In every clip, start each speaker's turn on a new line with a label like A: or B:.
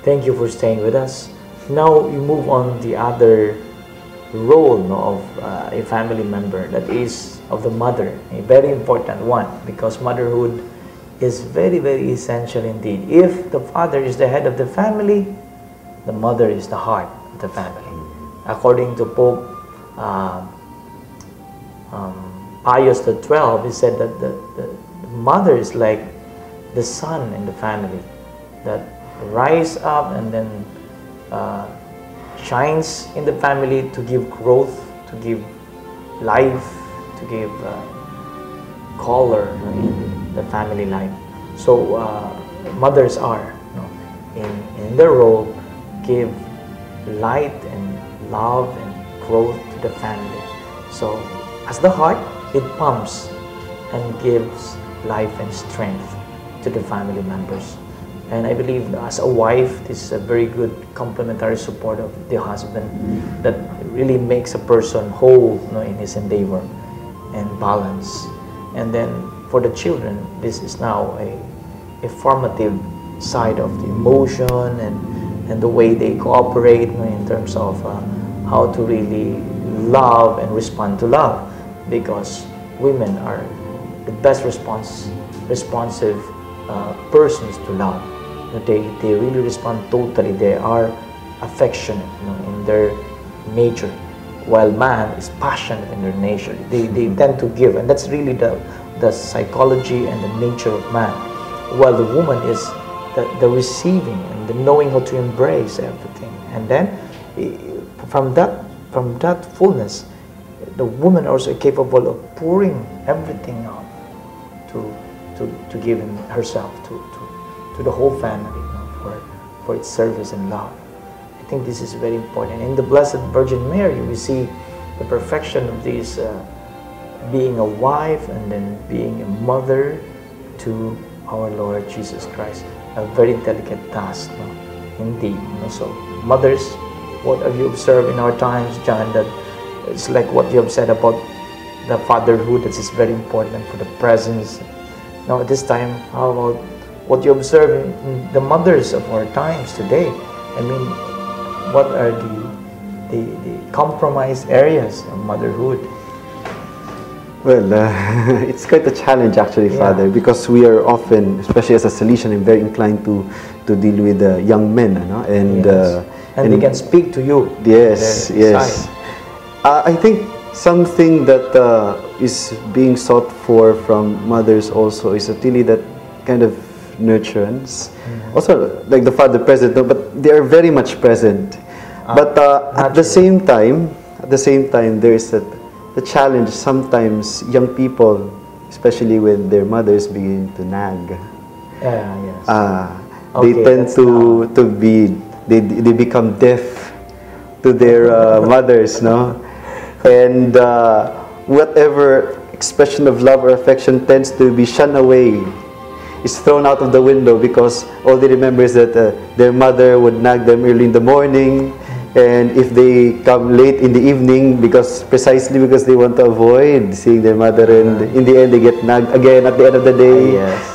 A: Thank you for staying with us. Now you move on the other role, no, of a family member, that is of the mother, a very important one, because motherhood is very, very essential indeed. If the father is the head of the family, the mother is the heart of the family. According to Pope Pius XII, he said that the mother is like the sun in the family that rise up and then shines in the family to give growth, to give life, to give color in the family life. So mothers are, in their role, give light and love and growth to the family. So as the heart, it pumps and gives life and strength to the family members. And I believe as a wife, this is a very good complementary support of the husband that really makes a person whole, in his endeavor and balance. And then for the children, this is now a formative side of the emotion and the way they cooperate, in terms of how to really love and respond to love, because women are the best responsive persons to love. They really respond totally. They are affectionate, in their nature, while man is passionate in their nature. They tend to give, and that's really the psychology and the nature of man, while the woman is the receiving and the knowing how to embrace everything. And then from that fullness, the woman also capable of pouring everything out to give herself to the whole family, for its service and love. I think this is very important. In the Blessed Virgin Mary, we see the perfection of this, being a wife and then being a mother to our Lord Jesus Christ. A very delicate task, indeed. So mothers, what have you observed in our times, John, that it's like what you have said about the fatherhood, that is very important for the presence. Now at this time, how about what you observe in the mothers of our times today? I mean, what are the compromised areas of motherhood?
B: Well, it's quite a challenge actually, Father, because we are often, especially as a Salesian, very inclined to deal with young men, and
A: they can speak to you.
B: Yes, yes. I think something that is being sought for from mothers also is really that kind of nurturance. Also, like the father present, but they are very much present. But at the same time, there is the challenge. Sometimes young people, especially when their mothers, begin to nag. They tend to be, they become deaf to their mothers, no? And whatever expression of love or affection tends to be shunned away, is thrown out of the window, because all they remember is that their mother would nag them early in the morning, and if they come late in the evening, precisely because they want to avoid seeing their mother, and in the end they get nagged again at the end of the day.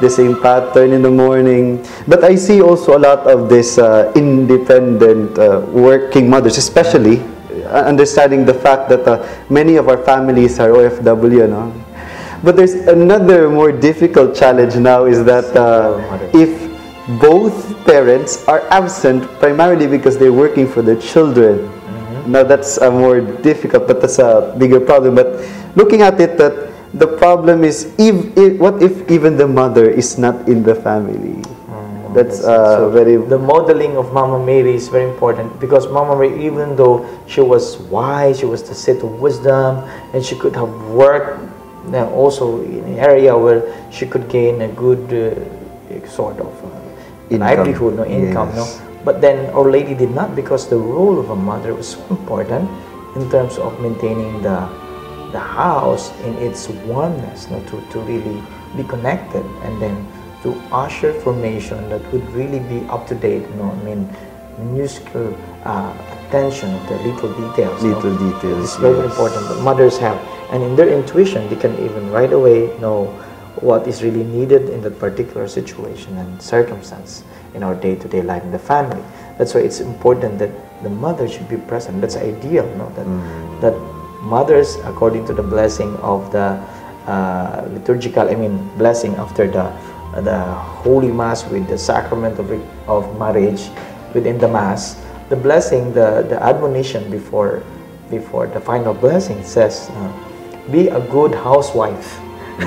B: The same pattern in the morning. But I see also a lot of this independent working mothers, especially understanding the fact that many of our families are OFW, But there's another more difficult challenge now, is that if both parents are absent primarily because they're working for their children. Now that's a more difficult, but that's a bigger problem. But looking at it, that the problem is, what if even the mother is not in the family? That's so the modeling of Mama Mary is very important, because Mama Mary, even though she was wise, she was the seat of wisdom, and she could have worked also in an area where she could gain a good sort of livelihood, income. But then Our Lady did not, because the role of a mother was so important in terms of maintaining the house in its oneness, to really be connected, and then to usher formation that would really be up to date. Minuscule attention of the little details. It's very important that mothers have, and in their intuition they can even right away know
A: what is really needed in that particular situation and circumstance in our day-to-day life in the family. That's why it's important that the mother should be present. That's ideal, no? That mothers, according to the blessing of the liturgical, blessing after the Holy Mass with the sacrament of marriage within the Mass, the blessing, the admonition before the final blessing says, be a good housewife.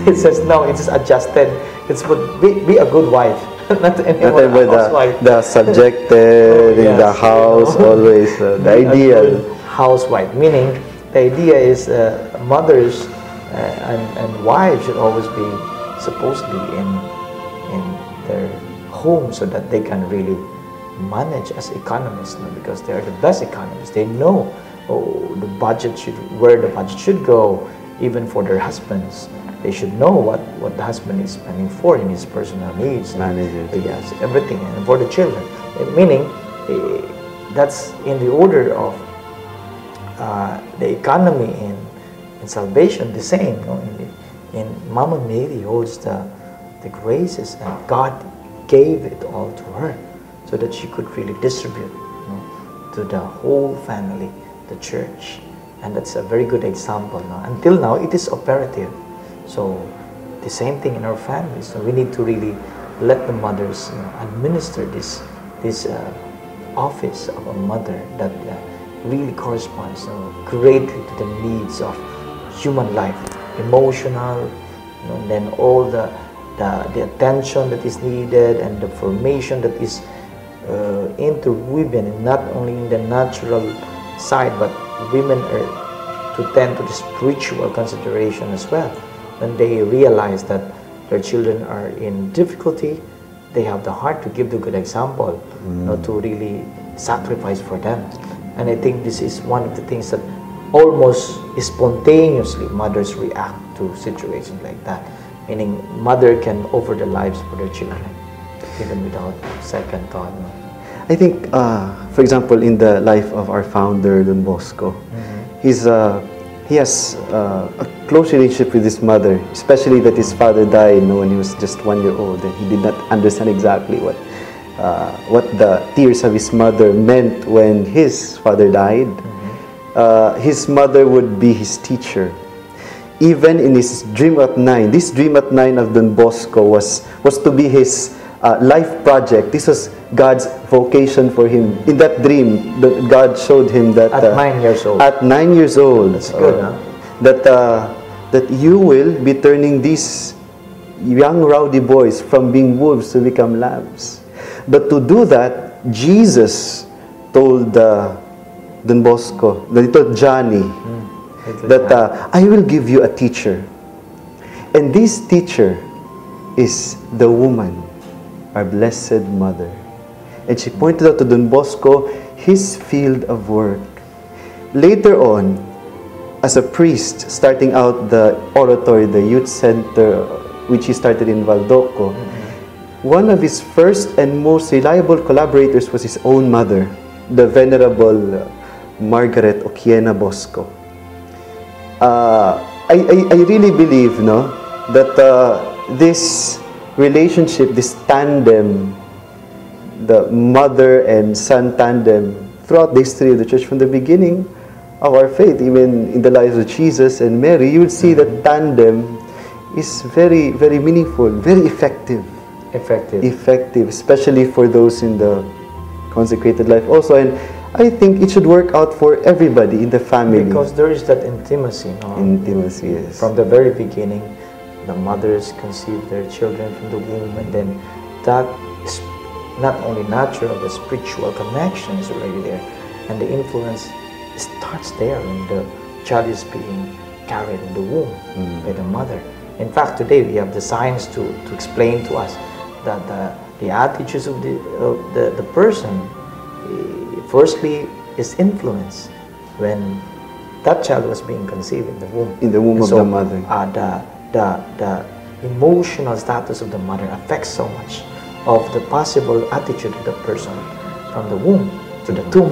A: It says no, it's adjusted. It's be a good wife, not anyone housewife.
B: The subjected in the house, always the ideal
A: housewife. Meaning, the idea is mothers and wives should always be supposedly in their home so that they can really manage as economists, because they are the best economists. They know where the budget should go, even for their husbands. They should know what the husband is spending for in his personal needs. Yes, everything, and for the children. Meaning, that's in the order of the economy in salvation, the same. In Mama Mary holds the graces, and God gave it all to her so that she could really distribute to the whole family, the church. And that's a very good example. Until now, it is operative. So the same thing in our families. So we need to really let the mothers administer this office of a mother that really corresponds greatly to the needs of human life, emotional, and then all the attention that is needed and the formation that is into women, and not only in the natural side, but women are to tend to the spiritual consideration as well. When they realize that their children are in difficulty, they have the heart to give the good example, to really sacrifice for them. And I think this is one of the things that almost spontaneously mothers react to situations like that. Meaning, mother can offer their lives for their children, even without second thought.
B: I think, for example, in the life of our founder, Don Bosco, he has a close relationship with his mother, especially that his father died when he was just 1 year old, and he did not understand exactly what the tears of his mother meant when his father died. His mother would be his teacher. Even in his dream at 9, this dream at 9 of Don Bosco was to be his life project. This was God's vocation for him. In that dream, God showed him that
A: at 9 years old.
B: At 9 years old,
A: that's good, huh?
B: That you will be turning these young rowdy boys from being wolves to become lambs. But to do that, Jesus told Don Bosco, the little Johnny, that I will give you a teacher, and this teacher is the woman, our blessed mother. And she pointed out to Don Bosco his field of work. Later on, as a priest, starting out the oratory, the youth center, which he started in Valdoco, one of his first and most reliable collaborators was his own mother, the Venerable Margaret Oquiena Bosco. I really believe that this relationship, this tandem, the mother and son tandem, throughout the history of the church, from the beginning of our faith, even in the lives of Jesus and Mary, you will see that tandem is very, very meaningful, very effective. Effective, especially for those in the consecrated life also. And I think it should work out for everybody in the family.
A: Because there is that intimacy.
B: Intimacy, yes.
A: From the very beginning, the mothers conceive their children from the womb, and then that is not only natural, the spiritual connection is already there. And the influence starts there when the child is being carried in the womb by the mother. In fact, today we have the science to explain to us that the attitudes of the person, firstly, is influenced when that child was being conceived in the womb.
B: In the womb of the mother.
A: The emotional status of the mother affects so much of the possible attitude of the person from the womb to the tomb.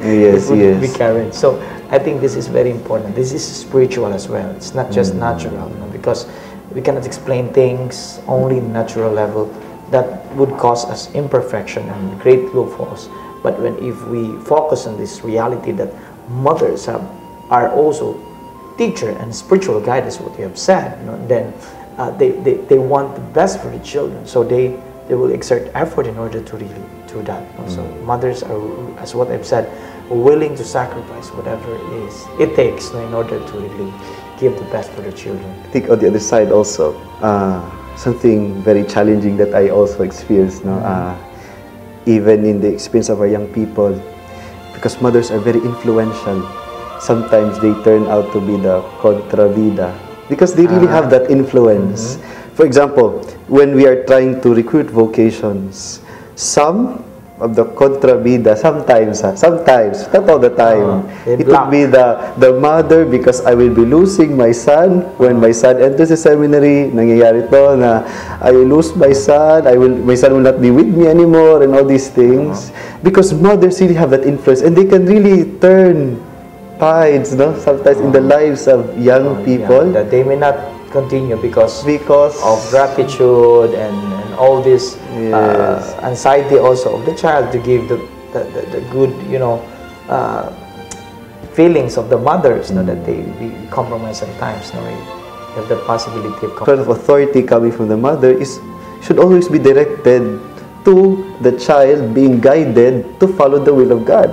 B: Yes,
A: be carried. So I think this is very important. This is spiritual as well. It's not just natural, because We cannot explain things only in natural level. That would cause us imperfection and great loopholes. But if we focus on this reality that mothers are also teacher and spiritual guide, is what you have said, then they want the best for the children, so they will exert effort in order to really do that. So mothers are, as what I've said, willing to sacrifice whatever it takes in order to really give the best for the children.
B: I think on the other side also, something very challenging that I also experienced, even in the experience of our young people, because mothers are very influential. Sometimes they turn out to be the contravida because they really have that influence. For example, when we are trying to recruit vocations, some of the contrabida, sometimes, not all the time, it would be the mother, because I will be losing my son when my son enters the seminary. Nangyayari to na I will lose my son, my son will not be with me anymore, and all these things. Because mothers really have that influence, and they can really turn tides, sometimes in the lives of young people.
A: Yeah, that they may not continue because of gratitude and all this anxiety also of the child to give the good feelings of the mothers, that they be compromised at times. You have the possibility of
B: kind of authority coming from the mother should always be directed to the child being guided to follow the will of God,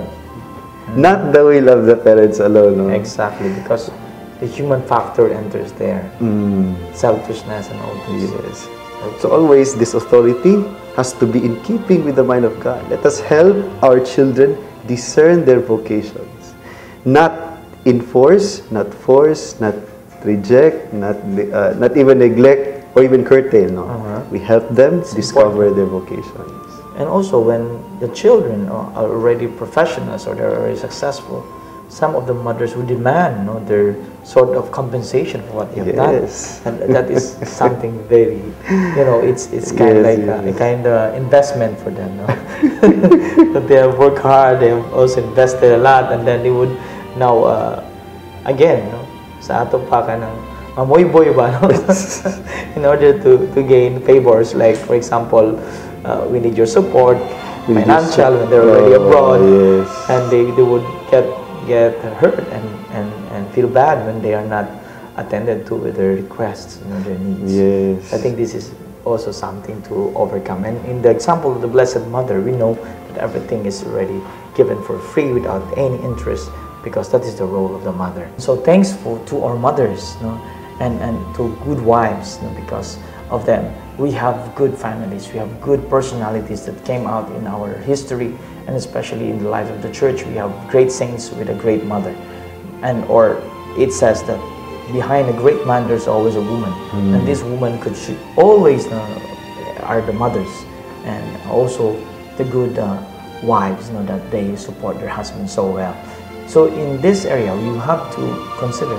B: not the will of the parents alone.
A: Exactly, because the human factor enters there, selfishness and all this.
B: Yes. So always this authority has to be in keeping with the mind of God. Let us help our children discern their vocations, not enforce, not force, not reject, not even neglect or even curtail. We help them discover their vocations.
A: And also, when the children are already professionals or they're already successful, some of the mothers would demand their sort of compensation for what they have done, and that is something very, it's kind of like a kind of investment for them. That they have worked hard, they have also invested a lot, and then they would now again, sa ato pa ka ng mamoy-boy ba, in order to gain favors, like for example, we need your support, financial, when they're already abroad, and they would get hurt and feel bad when they are not attended to with their requests, their needs. I think this is also something to overcome. And in the example of the Blessed Mother, we know that everything is already given for free without any interest, because that is the role of the mother. So thanks to our mothers, and to good wives, because of them we have good families, we have good personalities that came out in our history, and especially in the life of the church. We have great saints with a great mother, or it says that behind a great man there's always a woman, and this woman should always are the mothers, and also the good wives, that they support their husbands so well. So in this area you have to consider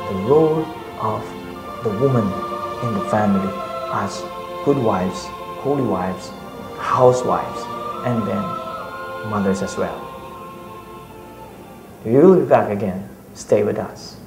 A: the role of the woman in the family as good wives, holy wives, housewives, and then mothers as well. We will be back again. Stay with us.